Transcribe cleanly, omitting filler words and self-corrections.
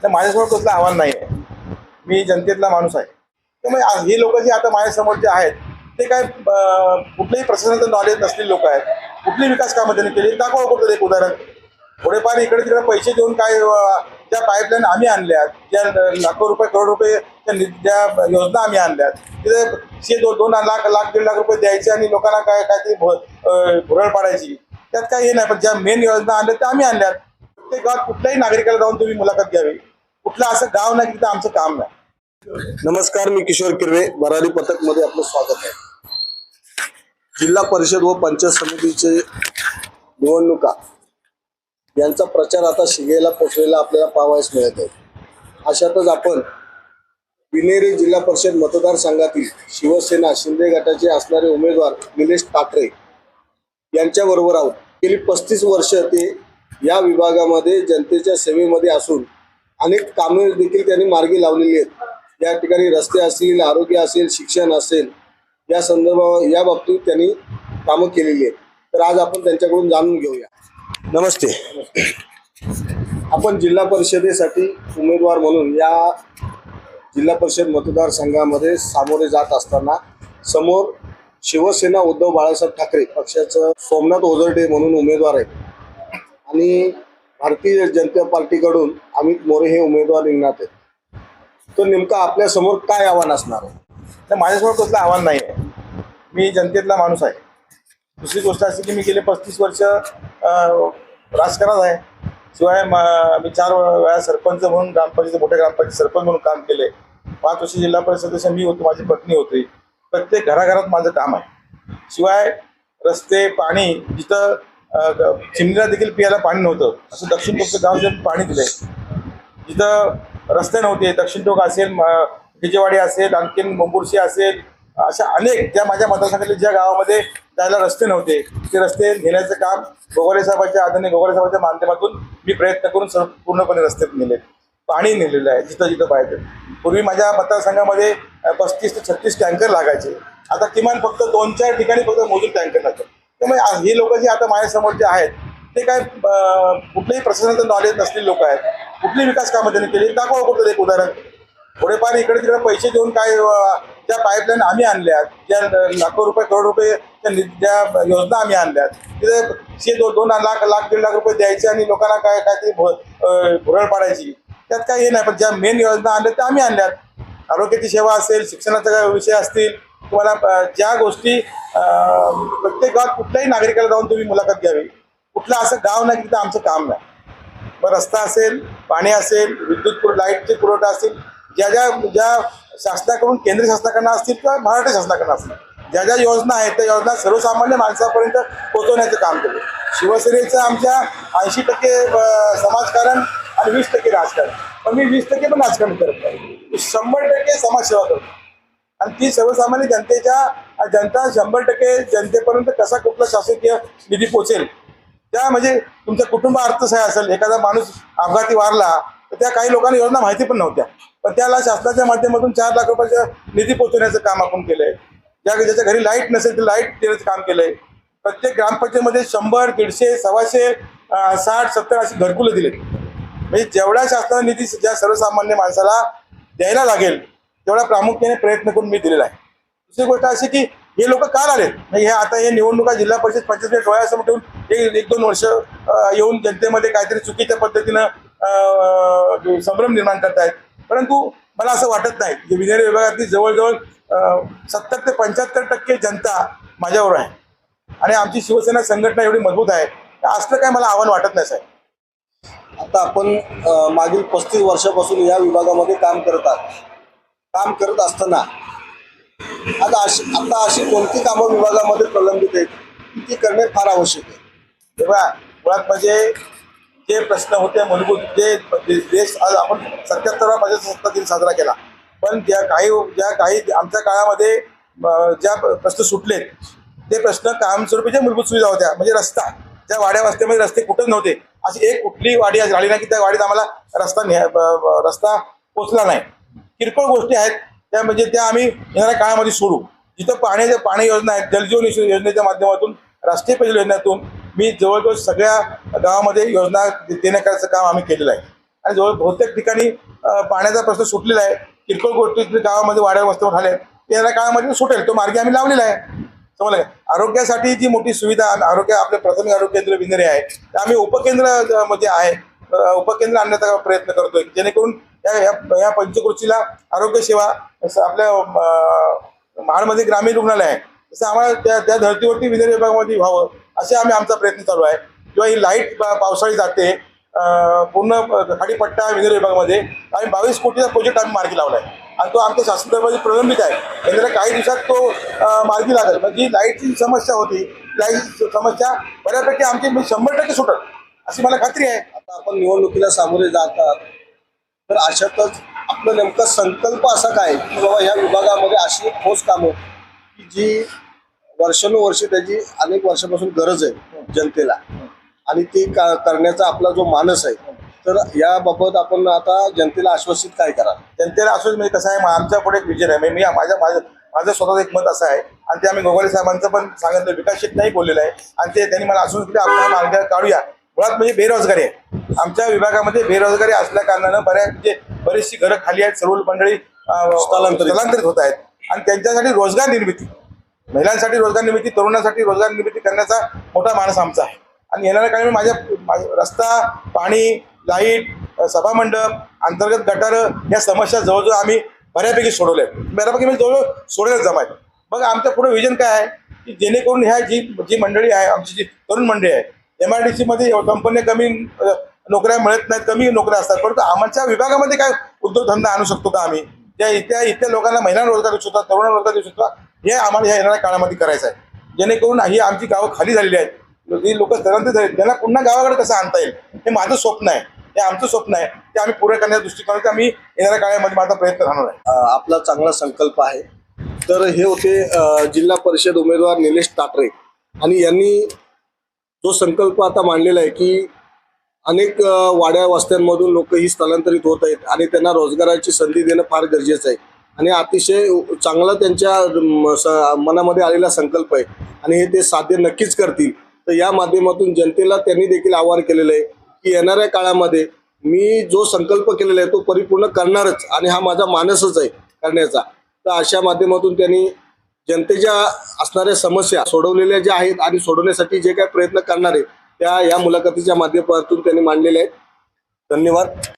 तर माझ्यासमोर कसलं आव्हान नाही आहे. मी जनतेतला माणूस आहे. त्यामुळे हे लोक जे आता माझ्यासमोर जे आहेत ते काय कुठल्याही प्रशासनाचं नॉलेज नसलेले लोक आहेत. कुठली विकास कामं त्यांनी केली दाखवा कुठलं एक उदाहरण. थोडेफार इकडे तिकडे पैसे देऊन काय त्या पाईपलाईन आम्ही आणल्यात, ज्या लाखो रुपये करोड रुपये ज्या योजना आम्ही आणल्यात तिथे 2 लाख 1.5 लाख रुपये द्यायचे आणि लोकांना काहीतरी भुरळ पाडायची. त्यात काही हे नाही. पण ज्या मेन योजना आणल्या त्या आम्ही आणल्यात. प्रत्येक गावात कुठल्याही नागरिकाला जाऊन तुम्ही मुलाखत घ्यावी. कुठलं असं गाव नाही की तिथं आमचं काम नाही. नमस्कार, मी किशोर किरवे, भरारी पथक मध्ये आपलं स्वागत आहे. जिल्हा परिषद व पंचायत समितीचे निवडणुका यांचा प्रचार आता शिगेला पोचलेला आपल्याला पाहावयास मिळत आहे. अशातच आपण विनेरी जिल्हा परिषद मतदारसंघातील शिवसेना शिंदे गटाचे असणारे उमेदवार निलेश ठाकरे यांच्याबरोबर आहोत. गेली 35 वर्ष ते या विभागामध्ये जनतेच्या सेवेमध्ये असून अनेक कामे देखील त्यांनी मार्गी लावलेली आहेत. या ठिकाणी रस्ते असतील, आरोग्य असेल, शिक्षण असेल, या या बाबतीत त्यांनी कामं केलेली आहेत. तर आज आपण त्यांच्याकडून जाणून घेऊया. नमस्ते. आपण जिल्हा परिषदेसाठी उमेदवार म्हणून या जिल्हा परिषद मतदारसंघामध्ये सामोरे जात असताना समोर शिवसेना उद्धव बाळासाहेब ठाकरे पक्षाचं सोमनाथ ओझरडे म्हणून उमेदवार आहेत आणि भारतीय जनता पार्टीकडून अमित मोरे हे उमेदवार रिंगणात आहेत. तर नेमकं आपल्या समोर काय आव्हान असणार आहे? तर माझ्यासमोर कसलं आव्हान नाही आहे. मी जनतेतला माणूस आहे. दुसरी गोष्ट अशी की मी गेले 35 वर्ष राजकारणात आहे. शिवाय मी 4 वेळा सरपंच म्हणून ग्रामपंचायत मोठ्या ग्रामपंचायत सरपंच म्हणून काम केले. 5 वर्ष जिल्हा परिषद सदस्य मी होतो, माझी पत्नी होती. प्रत्येक घराघरात माझं काम आहे. शिवाय रस्ते, पाणी, जिथं चिमणीला देखील पियाला पाणी नव्हतं असं दक्षिण टोकचं गाव जे पाणी दिलंय. जिथं रस्ते नव्हते, दक्षिण टोक असेल, विजेवाडी असेल, आणखीन मुंबुर्शी असेल, अशा अनेक ज्या माझ्या मतदारसंघातल्या ज्या गावामध्ये जायला रस्ते नव्हते ते रस्ते घेण्याचं काम गोगोले साहेबांच्या आदरणीय गोगोले साहेबांच्या माध्यमातून मी प्रयत्न करून पूर्णपणे रस्ते नेले. पाणी नेलेलं आहे जिथं जिथं पाहिजे. पूर्वी माझ्या मतदारसंघामध्ये 35 ते 36 टँकर लागायचे. आता किमान फक्त 2-4 ठिकाणी फक्त मोजून टँकर लागतात. त्यामुळे हे लोक जे आता माझ्यासमोर जे आहेत ते काय कुठल्याही प्रशासनाचं नॉलेज नसलेले लोक आहेत. कुठली विकास कामं त्यांनी केली दाखवा कुठलं एक उदाहरण. थोडेफार इकडे तिकडे पैसे देऊन काय ज्या पाईपलाईन आम्ही आणल्यात, ज्या लाखो रुपये करोड रुपये ज्या योजना आम्ही आणल्यात तिथे 2 लाख 1.5 लाख रुपये द्यायचे आणि लोकांना काहीतरी भुरळ पाडायची. त्यात काही हे नाही. पण ज्या मेन योजना आणल्या त्या आम्ही आणल्यात. आरोग्याची सेवा असेल, शिक्षणाचा विषय असतील, तुम्हाला ज्या गोष्टी प्रत्येक गावात कुठल्याही नागरिकाला जाऊन तुम्ही मुलाखत घ्यावी. कुठलं असं गाव नाही की तिथं आमचं काम नाही. मग रस्ता असेल, पाणी असेल, विद्युत लाईटचे पुरवठा असेल, ज्या शासनाकडून केंद्र शासनाकडनं असतील किंवा महाराष्ट्र शासनाकडनं असतील, ज्या योजना आहेत त्या योजना सर्वसामान्य माणसापर्यंत पोहोचवण्याचं काम केलं. शिवसेनेचं आमच्या 80% समाजकारण आणि 20% राजकारण. पण मी 20% पण राजकारण करत नाही. 100% समाजसेवा करतो. आणि ती सर्वसामान्य जनता 100% जनतेपर्यंत कसा कुठला शासकीय निधी पोचेल त्या म्हणजे तुमचा कुटुंब अर्थसहाय्य असेल, एखादा माणूस अपघाती वारला तर त्या काही लोकांना योजना माहिती पण नव्हत्या. पण त्याला शासनाच्या माध्यमातून 4 लाख रुपयाचं निधी पोहोचवण्याचं काम आपण केलंय. ज्याच्या घरी लाईट नसेल तर लाईट देण्याचं काम केलंय. प्रत्येक ग्रामपंचायतीमध्ये 100, 150, 125, 60, 70 अशी घरकुलं दिलेत. म्हणजे जेवढा शासनाचा निधी ज्या सर्वसामान्य माणसाला द्यायला लागेल तेवढा प्रामुख्याने प्रयत्न करून मी दिलेला आहे. दुसरी गोष्ट अशी की हे लोक का आलेत म्हणजे हे आता हे निवडणुका जिल्हा परिषद पंचायत डोळ्यासमोर ठेवून 1-2 वर्ष येऊन जनतेमध्ये काहीतरी चुकीच्या पद्धतीनं संभ्रम निर्माण करतायत. परंतु मला असं वाटत नाही की विनेरी विभागातली जवळजवळ 70 ते 75% जनता माझ्यावर आहे आणि आमची शिवसेना संघटना एवढी मजबूत आहे. असलं काय मला आव्हान वाटत नाही साहेब. आता आपण मागील 35 वर्षापासून या विभागामध्ये काम करत असताना आता अशी कोणती कामं विभागामध्ये प्रलंबित आहेत ती करणे फार आवश्यक आहे. तेव्हा मुळात म्हणजे जे प्रश्न होते मूलभूत जे देश आज आपण 77वा प्रजासत्ताक दिन साजरा केला. पण ज्या काही आमच्या काळामध्ये ज्या प्रश्न सुटलेत ते प्रश्न कायमस्वरूपीच्या मूलभूत सुविधा होत्या. म्हणजे रस्ता, ज्या वाड्या वस्त्यामध्ये रस्ते कुठंच नव्हते अशी एक कुठली वाडी आज राहिली नाही की त्या वाडीत आम्हाला रस्ता पोचला नाही. किरकोळ गोष्टी आहेत त्या म्हणजे त्या आम्ही येणाऱ्या काळामध्ये सोडू. जिथं पाणी योजना आहेत, जलजीवन योजनेच्या माध्यमातून, राष्ट्रीय पेयजल योजनेतून मी जवळजवळ सगळ्या गावामध्ये योजना देण्याचं काम आम्ही केलेलं आहे. आणि जवळ बहुतेक ठिकाणी पाण्याचा प्रश्न सुटलेला आहे. किरकोळ गोष्टी गावामध्ये वाड्या वस्त्यावर झाल्या येणाऱ्या काळामध्ये सुटेल, तो मार्ग आम्ही लावलेला आहे. समजलं का? आरोग्यासाठी जी मोठी सुविधा आरोग्य आपल्या प्राथमिक आरोग्य केंद्र विनेरे आहे, तर आम्ही उपकेंद्र मध्ये आहे, उपकेंद्र आणण्याचा प्रयत्न करतोय, जेणेकरून या पंचक्रोशीला आरोग्य सेवा आपल्या महाडमध्ये ग्रामीण रुग्णालय आहे तसं आम्हाला त्या धर्तीवरती विनेरी विभागामध्ये व्हावं असे आमचा प्रयत्न चालू आहे. किंवा ही लाईट पावसाळी जाते पूर्ण खाडीपट्टा विनेरी विभागामध्ये आम्ही 22 कोटीचा प्रोजेक्ट आम्ही मार्गी लावला आहे आणि तो आमच्या शासन दरबारी प्रलंबित आहे. येणाऱ्या काही दिवसात तो मार्गी लागेल. म्हणजे जी लाईटची समस्या होती, लाईटची समस्या बऱ्यापैकी आमची 100% सुटेल अशी मला खात्री आहे. आता आपण निवडणुकीला सामोरे जात आहात, तर अशातच आपलं नेमका संकल्प असा काय की बाबा ह्या विभागामध्ये अशी एक ठोस कामं की जी वर्षानुवर्षे त्याची अनेक वर्षापासून गरज आहे जनतेला, आणि ती करण्याचा आपला जो मानस आहे, तर याबाबत आपण आता जनतेला आश्वासित काय करा? जनतेला असंच म्हणजे कसं आहे, आमच्या पुढे एक विजन आहे. मी माझं स्वतःचं एक मत असं आहे आणि ते आम्ही गोगावले साहेबांचं पण सांगितलं, विकास शेट नाही बोललेलं आहे आणि ते त्यांनी मला आश्वासन दिलं आपण हा मार्ग काढूया. मुळात म्हणजे बेरोजगारी आहे आमच्या विभागामध्ये. बेरोजगारी असल्या कारणानं बरीचशी घरं खाली आहेत, सर्व मंडळी स्थलांतरित होत आहेत आणि त्यांच्यासाठी रोजगार निर्मिती, महिलांसाठी रोजगार निर्मिती, तरुणांसाठी रोजगार निर्मिती करण्याचा मोठा मानस आमचा आहे. आणि येणाऱ्या काळामध्ये माझ्या रस्ता, पाणी, लाईट, सभामंडप, अंतर्गत गटार या समस्या जवळजवळ आम्ही बऱ्यापैकी सोडवल्या आहेत. बऱ्यापैकी म्हणजे जवळजवळ सोडवण्यात जमाय. मग आमच्या पुढे विजन काय आहे की जेणेकरून ह्या जी मंडळी आहे, आमची जी तरुण मंडळी आहे, MIDC मध्ये कंपन्या कमी नोकऱ्या मिळत नाहीत, कमी नोकऱ्या असतात, परंतु आमच्या विभागामध्ये काय उद्योगधंदा आणू शकतो का आम्ही, त्या इथल्या लोकांना महिलांना रोजगार देऊ शकतो, तरुणांना रोजगार देऊ शकतो, हे आम्हाला ह्या येणाऱ्या काळामध्ये करायचं आहे. जेणेकरून ही आमची गावं खाली झालेली आहेत, जी लोक स्थलांतरित झाली, त्यांना पुन्हा गावाकडे कसं आणता येईल हे माझं स्वप्न आहे, हे आमचं स्वप्न आहे. ते आम्ही पूर्ण करण्याच्या दृष्टिकोनात आम्ही येणाऱ्या काळामध्ये माझा प्रयत्न राहणार आहे. आपला चांगला संकल्प आहे. तर हे होते जिल्हा परिषद उमेदवार निलेश टाटरे, आणि यांनी जो संकल्प आता मांडलेला आहे की अनेक वाड्या वस्त्यांमधून लोक ही स्थलांतरित होत आहेत आणि त्यांना रोजगाराची संधी देणं फार गरजेचं आहे, आणि अतिशय चांगला त्यांच्या मनामध्ये आलेला संकल्प आहे आणि हे ते साध्य नक्कीच करतील. तर या माध्यमातून जनतेला त्यांनी देखील आवाहन केलेलं आहे की येणाऱ्या काळामध्ये मी जो संकल्प केलेला आहे तो परिपूर्ण करणारच, आणि हा माझा मानसच आहे करण्याचा. तर अशा माध्यमातून त्यांनी जनतेच्या असणाऱ्या समस्या सोडवलेल्या ज्या आहेत आणि सोडवण्यासाठी जे काही प्रयत्न करणार आहे त्या या मुलाखतीच्या माध्यमातून त्यांनी मांडलेले आहेत. धन्यवाद.